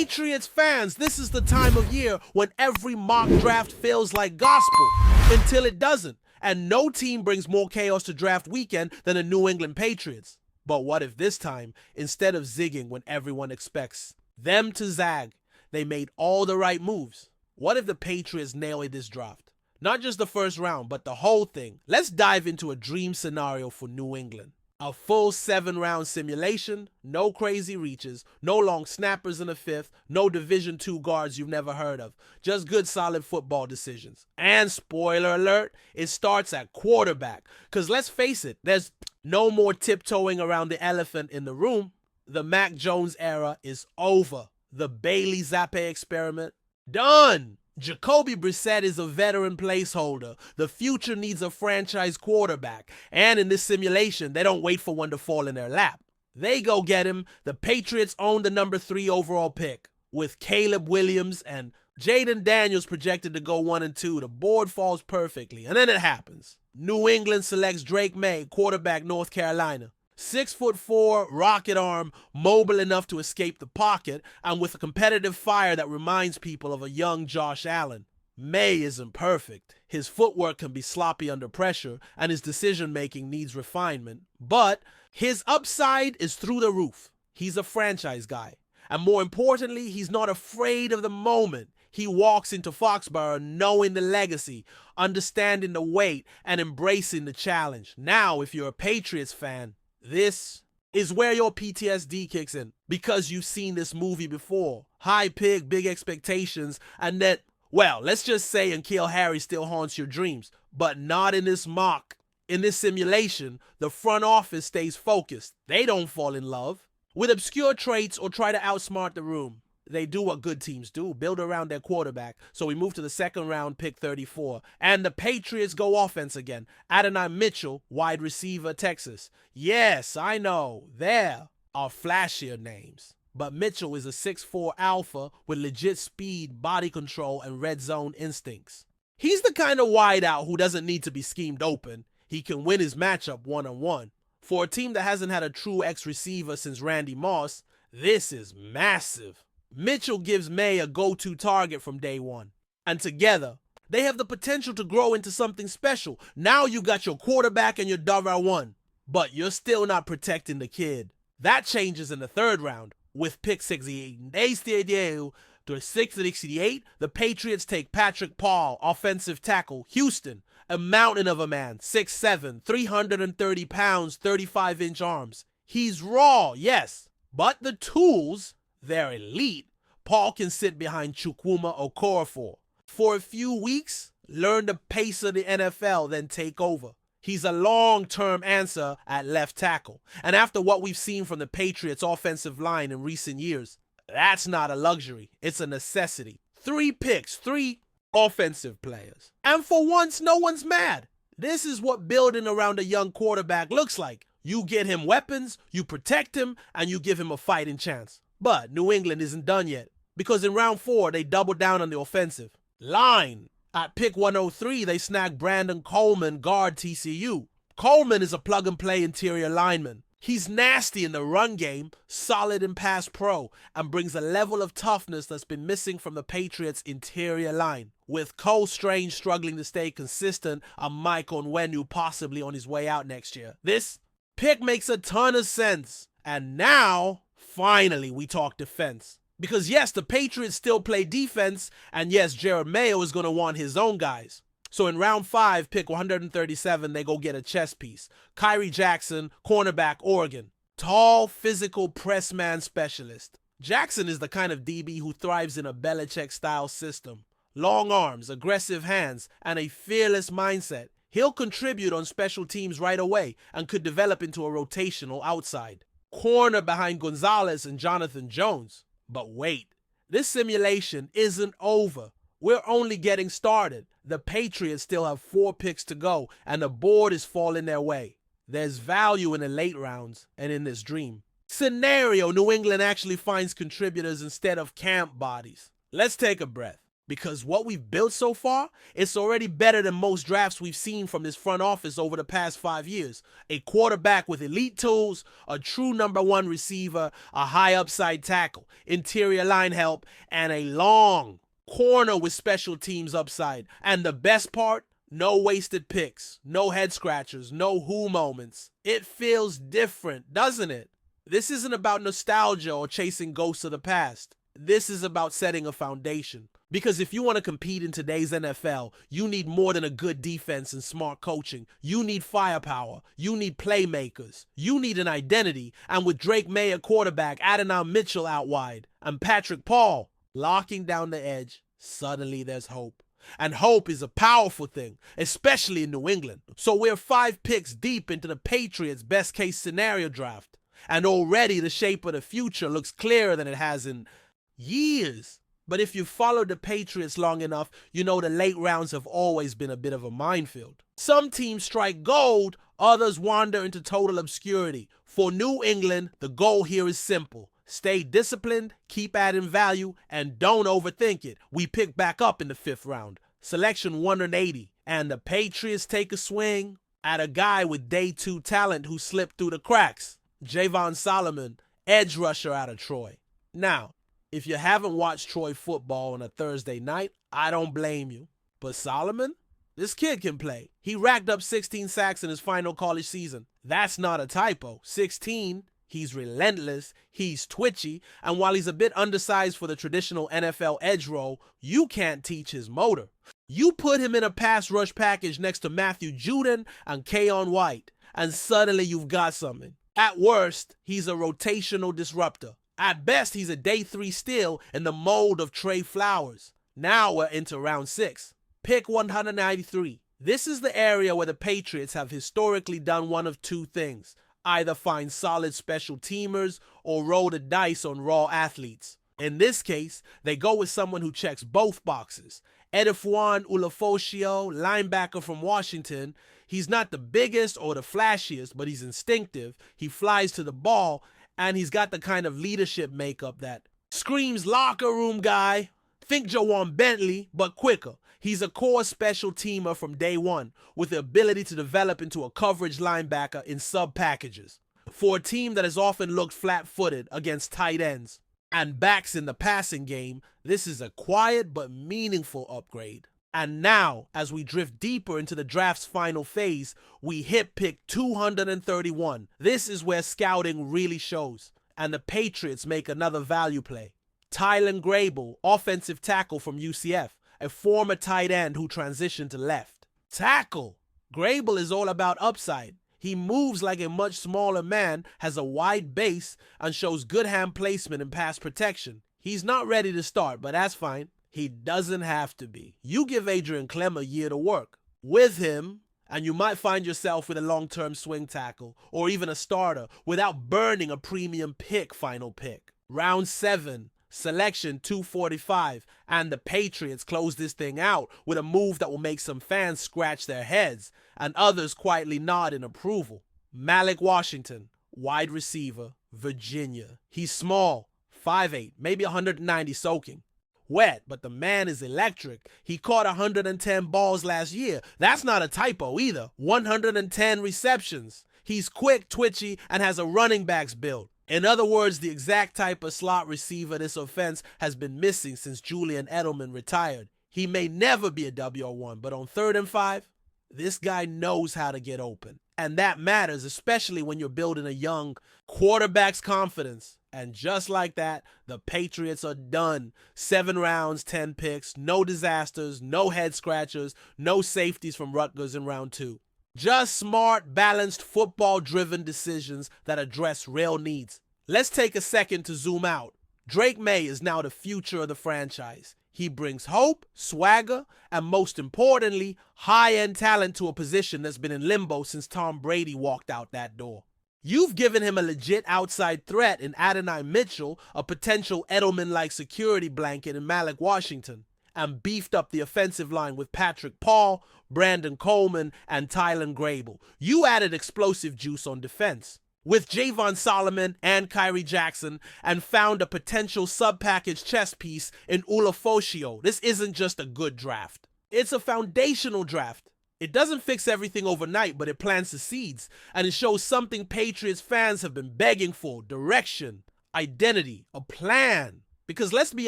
Patriots fans, this is the time of year when every mock draft feels like gospel, until it doesn't. And no team brings more chaos to draft weekend than the New England Patriots. But what if this time, instead of zigging when everyone expects them to zag, they made all the right moves? What if the Patriots nail this draft? Not just the first round, but the whole thing. Let's dive into a dream scenario for New England. A full 7-round simulation, no crazy reaches, no long snappers in the 5th, no Division II guards you've never heard of, just good solid football decisions. And spoiler alert, it starts at quarterback. Because let's face it, there's no more tiptoeing around the elephant in the room. The Mac Jones era is over. The Bailey Zappa experiment, done. Jacoby Brissett is a veteran placeholder. The future needs a franchise quarterback. And in this simulation, they don't wait for one to fall in their lap. They go get him. The Patriots own the number 3 overall pick. With Caleb Williams and Jaden Daniels projected to go 1 and 2, the board falls perfectly. And then it happens. New England selects Drake May, quarterback, North Carolina. 6'4", rocket arm, mobile enough to escape the pocket, and with a competitive fire that reminds people of a young Josh Allen. May isn't perfect. His footwork can be sloppy under pressure, and his decision-making needs refinement. But his upside is through the roof. He's a franchise guy. And more importantly, he's not afraid of the moment. He walks into Foxborough knowing the legacy, understanding the weight, and embracing the challenge. Now, if you're a Patriots fan, this is where your PTSD kicks in, because you've seen this movie before. High pick, big expectations, and then, well, let's just say N'Keal Harry still haunts your dreams, but not in this mock. In this simulation, the front office stays focused. They don't fall in love with obscure traits or try to outsmart the room. They do what good teams do, build around their quarterback. So we move to the 2nd round, pick 34. And the Patriots go offense again. Adonai Mitchell, wide receiver, Texas. Yes, I know, there are flashier names. But Mitchell is a 6'4" alpha with legit speed, body control, and red zone instincts. He's the kind of wideout who doesn't need to be schemed open. He can win his matchup one-on-one. For a team that hasn't had a true X-receiver since Randy Moss, this is massive. Mitchell gives May a go-to target from day one. And together, they have the potential to grow into something special. Now you got your quarterback and your WR1, but you're still not protecting the kid. That changes in the 3rd round with pick 68. To 668, the Patriots take Patrick Paul, offensive tackle, Houston, a mountain of a man, 6'7", 330 pounds, 35-inch arms. He's raw, yes, but the tools, they're elite. Paul can sit behind Chukwuma Okorafor. For a few weeks, learn the pace of the NFL, then take over. He's a long-term answer at left tackle. And after what we've seen from the Patriots' offensive line in recent years, that's not a luxury. It's a necessity. 3 picks, 3 offensive players. And for once, no one's mad. This is what building around a young quarterback looks like. You get him weapons, you protect him, and you give him a fighting chance. But New England isn't done yet, because in round 4, they double down on the offensive line. At pick 103, they snag Brandon Coleman, guard TCU. Coleman is a plug-and-play interior lineman. He's nasty in the run game, solid in pass pro, and brings a level of toughness that's been missing from the Patriots' interior line. With Cole Strange struggling to stay consistent and Mike Onwenu possibly on his way out next year. This pick makes a ton of sense. And now, finally, we talk defense. Because yes, the Patriots still play defense, and yes, Jared Mayo is going to want his own guys. So in round 5, pick 137, they go get a chess piece. Kyrie Jackson, cornerback, Oregon. Tall, physical press man specialist. Jackson is the kind of DB who thrives in a Belichick-style system. Long arms, aggressive hands, and a fearless mindset. He'll contribute on special teams right away and could develop into a rotational outside. Corner behind Gonzalez and Jonathan Jones. But wait, this simulation isn't over. We're only getting started. The Patriots still have 4 picks to go, and the board is falling their way. There's value in the late rounds and in this dream scenario. New England actually finds contributors instead of camp bodies. Let's take a breath, Because what we've built so far, it's already better than most drafts we've seen from this front office over the past 5 years. A quarterback with elite tools, a true number one receiver, a high upside tackle, interior line help, and a long corner with special teams upside. And the best part, no wasted picks, no head scratchers, no who moments. It feels different, doesn't it? This isn't about nostalgia or chasing ghosts of the past. This is about setting a foundation. Because if you want to compete in today's NFL, you need more than a good defense and smart coaching. You need firepower. You need playmakers. You need an identity. And with Drake May at quarterback, Adonai Mitchell out wide, and Patrick Paul locking down the edge, suddenly there's hope. And hope is a powerful thing, especially in New England. So we're 5 picks deep into the Patriots' best-case scenario draft. And already the shape of the future looks clearer than it has in years. But if you've followed the Patriots long enough, you know the late rounds have always been a bit of a minefield. Some teams strike gold, others wander into total obscurity. For New England, the goal here is simple. Stay disciplined, keep adding value, and don't overthink it. We pick back up in the 5th round. Selection 180. And the Patriots take a swing at a guy with day 2 talent who slipped through the cracks. Javon Solomon, edge rusher out of Troy. Now, if you haven't watched Troy football on a Thursday night, I don't blame you. But Solomon? This kid can play. He racked up 16 sacks in his final college season. That's not a typo. 16. He's relentless, he's twitchy, and while he's a bit undersized for the traditional NFL edge role, you can't teach his motor. You put him in a pass rush package next to Matthew Judon and Keon White, and suddenly you've got something. At worst, he's a rotational disruptor. At best, he's a day 3 steal in the mold of Trey Flowers. Now we're into round 6. Pick 193. This is the area where the Patriots have historically done one of 2 things. Either find solid special teamers or roll the dice on raw athletes. In this case, they go with someone who checks both boxes. Edefwan Ulafosio, linebacker from Washington. He's not the biggest or the flashiest, but he's instinctive. He flies to the ball, and he's got the kind of leadership makeup that screams locker room guy. Think Jawan Bentley, but quicker. He's a core special teamer from day 1 with the ability to develop into a coverage linebacker in sub-packages. For a team that has often looked flat-footed against tight ends and backs in the passing game, this is a quiet but meaningful upgrade. And now, as we drift deeper into the draft's final phase, we hit pick 231. This is where scouting really shows, and the Patriots make another value play. Tylen Grable, offensive tackle from UCF. A former tight end who transitioned to left. Tackle. Grable is all about upside. He moves like a much smaller man, has a wide base, and shows good hand placement and pass protection. He's not ready to start, but that's fine. He doesn't have to be. You give Adrian Clem a year to work. With him, and you might find yourself with a long-term swing tackle, or even a starter, without burning a premium final pick. Round 7. Selection 245, and the Patriots close this thing out with a move that will make some fans scratch their heads and others quietly nod in approval. Malik Washington, wide receiver, Virginia. He's small, 5'8", maybe 190 soaking. Wet, but the man is electric. He caught 110 balls last year. That's not a typo either. 110 receptions. He's quick, twitchy, and has a running back's build. In other words, the exact type of slot receiver this offense has been missing since Julian Edelman retired. He may never be a WR1, but on 3rd and 5, this guy knows how to get open. And that matters, especially when you're building a young quarterback's confidence. And just like that, the Patriots are done. 7 rounds, 10 picks, no disasters, no head scratchers, no safeties from Rutgers in round 2. Just smart, balanced, football-driven decisions that address real needs. Let's take a second to zoom out. Drake May is now the future of the franchise. He brings hope, swagger, and most importantly, high-end talent to a position that's been in limbo since Tom Brady walked out that door. You've given him a legit outside threat in Adonai Mitchell, a potential Edelman-like security blanket in Malik Washington, and beefed up the offensive line with Patrick Paul, Brandon Coleman, and Tylen Grable. You added explosive juice on defense. with Javon Solomon and Kyrie Jackson, and found a potential sub-package chess piece in Ulofoshio. This isn't just a good draft. It's a foundational draft. It doesn't fix everything overnight, but it plants the seeds, and it shows something Patriots fans have been begging for: direction, identity, a plan. Because let's be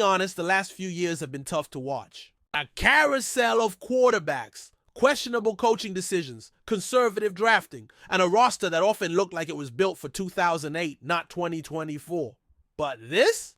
honest, the last few years have been tough to watch. A carousel of quarterbacks, questionable coaching decisions, conservative drafting, and a roster that often looked like it was built for 2008, not 2024. But this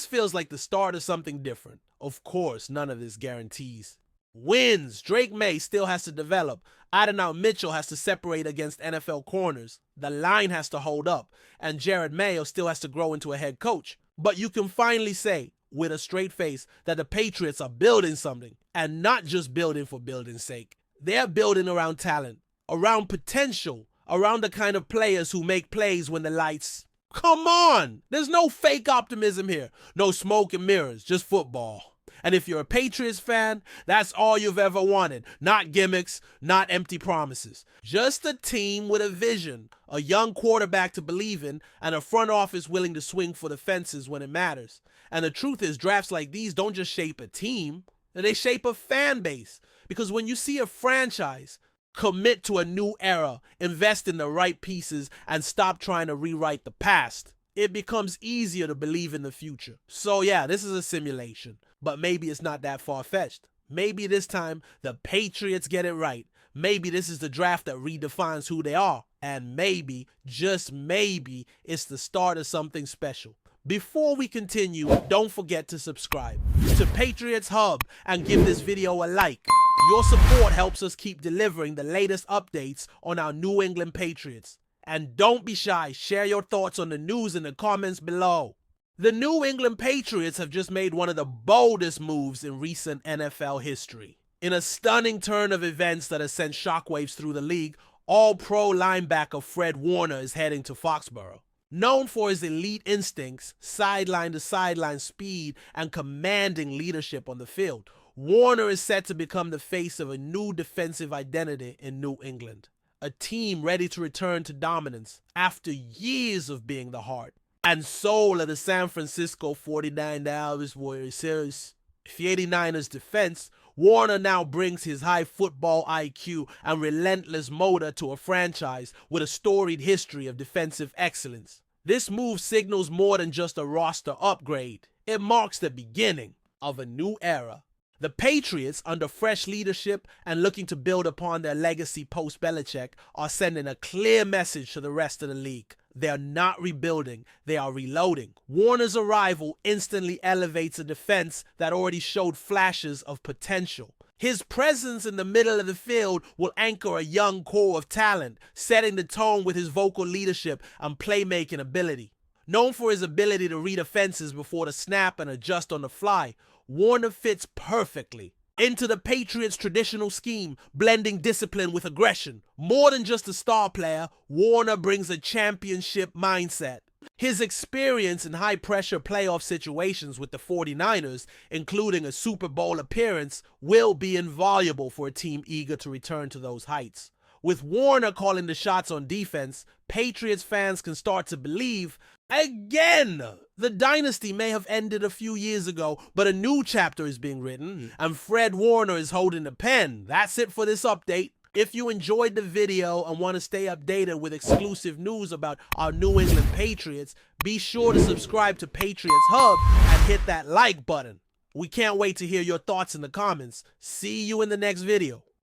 feels like the start of something different. Of course, none of this guarantees wins. Drake May still has to develop. Adonai Mitchell has to separate against NFL corners. The line has to hold up. And Jared Mayo still has to grow into a head coach. But you can finally say, with a straight face, that the Patriots are building something, and not just building for building's sake. They're building around talent, around potential, around the kind of players who make plays when the lights... Come on! There's no fake optimism here. No smoke and mirrors, just football. And if you're a Patriots fan, that's all you've ever wanted. Not gimmicks, not empty promises. Just a team with a vision, a young quarterback to believe in, and a front office willing to swing for the fences when it matters. And the truth is, drafts like these don't just shape a team, they shape a fan base. Because when you see a franchise commit to a new era, invest in the right pieces, and stop trying to rewrite the past, it becomes easier to believe in the future. So yeah, this is a simulation, but maybe it's not that far-fetched. Maybe this time the Patriots get it right. Maybe this is the draft that redefines who they are. And maybe, just maybe, it's the start of something special. Before we continue, don't forget to subscribe to Patriots Hub and give this video a like. Your support helps us keep delivering the latest updates on our New England Patriots. And don't be shy, share your thoughts on the news in the comments below. The New England Patriots have just made one of the boldest moves in recent NFL history. In a stunning turn of events that has sent shockwaves through the league, all-pro linebacker Fred Warner is heading to Foxborough. Known for his elite instincts, sideline-to-sideline speed, and commanding leadership on the field, Warner is set to become the face of a new defensive identity in New England. A team ready to return to dominance after years of being the heart and soul of the San Francisco 49ers Warriors. For the 89ers defense, Warner now brings his high football IQ and relentless motor to a franchise with a storied history of defensive excellence. This move signals more than just a roster upgrade. It marks the beginning of a new era. The Patriots, under fresh leadership and looking to build upon their legacy post-Belichick, are sending a clear message to the rest of the league. They're not rebuilding, they are reloading. Warner's arrival instantly elevates a defense that already showed flashes of potential. His presence in the middle of the field will anchor a young core of talent, setting the tone with his vocal leadership and playmaking ability. Known for his ability to read offenses before the snap and adjust on the fly, Warner fits perfectly into the Patriots' traditional scheme, blending discipline with aggression. More than just a star player, Warner brings a championship mindset. His experience in high-pressure playoff situations with the 49ers, including a Super Bowl appearance, will be invaluable for a team eager to return to those heights. With Warner calling the shots on defense, Patriots fans can start to believe, again, the dynasty may have ended a few years ago, but a new chapter is being written, and Fred Warner is holding the pen. That's it for this update. If you enjoyed the video and want to stay updated with exclusive news about our New England Patriots, be sure to subscribe to Patriots Hub and hit that like button. We can't wait to hear your thoughts in the comments. See you in the next video.